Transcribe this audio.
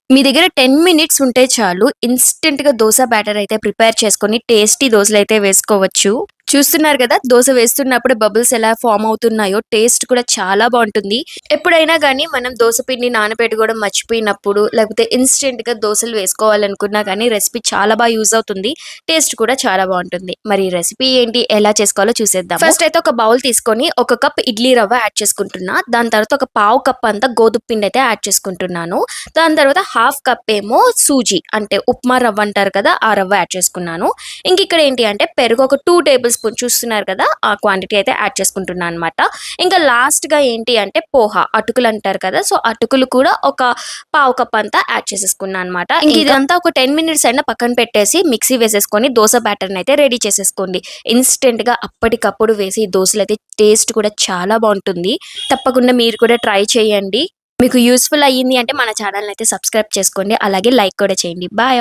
మీ దగ్గర 10 మినిట్స్ ఉంటే చాలు. ఇన్‌స్టంట్‌గా దోస బ్యాటర్ అయితే ప్రిపేర్ చేసుకొని టేస్టీ దోసలైతే వేసుకోవచ్చు. చూస్తున్నారు గదా! దోస వేస్తున్నప్పుడు బబుల్స్ ఎలా ఫార్మ్ అవుతున్నాయో టేస్ట్ కూడా చాలా బావుంటుంది. ఎప్పుడైనా గానీ మనం దోస పిండి నానబెట్టుకోవడం మర్చిపోయినప్పుడు, లేకపోతే ఇన్‌స్టంట్‌గా దోసలు వేసుకోవాలనుకున్నా గానీ రెసిపీ చాలా యూజ్ అవుతుంది. టేస్ట్ కూడా చాలా బావుంటుంది. మరి ఈ రెసిపీ ఏంటి? ఎలా చేసుకోవాలో చూసేద్దాము. ఫస్ట్ అయితే ఒక బౌల్ తీసుకొని ఒక కప్ ఇడ్లీ రవ్వ యాడ్ చేసుకుంటున్నా. దాని తర్వాత ఒక పావు కప్ అంతా గోధుమ పిండి అయితే యాడ్ చేసుకుంటున్నాను. దాని తర్వాత హాఫ్ కప్ ఏమో సూజీ అంటే ఉప్మా రవ్వ అంటారు కదా! ఆ రవ్వ యాడ్ చేసుకున్నాను. ఇంకిక్కడ ఏంటి అంటే పెరుగు ఒక 2 టేబుల్ స్పూన్ చూస్తున్నారు కదా! ఆ క్వాంటిటీ అయితే యాడ్ చేసుకుంటున్నా అనమాట. ఇంకా లాస్ట్‌గా ఏంటి అంటే పోహా అటుకులు అంటారు కదా! సో, అటుకులు కూడా ఒక పావు కప్ అంతా యాడ్ చేసేసుకున్నా అనమాట. ఇంక ఇదంతా ఒక 10 మినిట్స్ అయినా పక్కన పెట్టేసి మిక్సీ వేసేసుకొని దోస బ్యాటర్‌ని అయితే రెడీ చేసేసుకోండి. ఇన్‌స్టంట్‌గా అప్పటికప్పుడు వేసి ఈ దోసలైతే టేస్ట్ కూడా చాలా బావుంటుంది. తప్పకుండా మీరు కూడా ట్రై చేయండి. మీకు యూజ్‌ఫుల్ అయ్యింది అంటే మన ఛానెల్‌ని అయితే సబ్స్క్రైబ్ చేసుకోండి. అలాగే లైక్ కూడా చేయండి. బాయ్.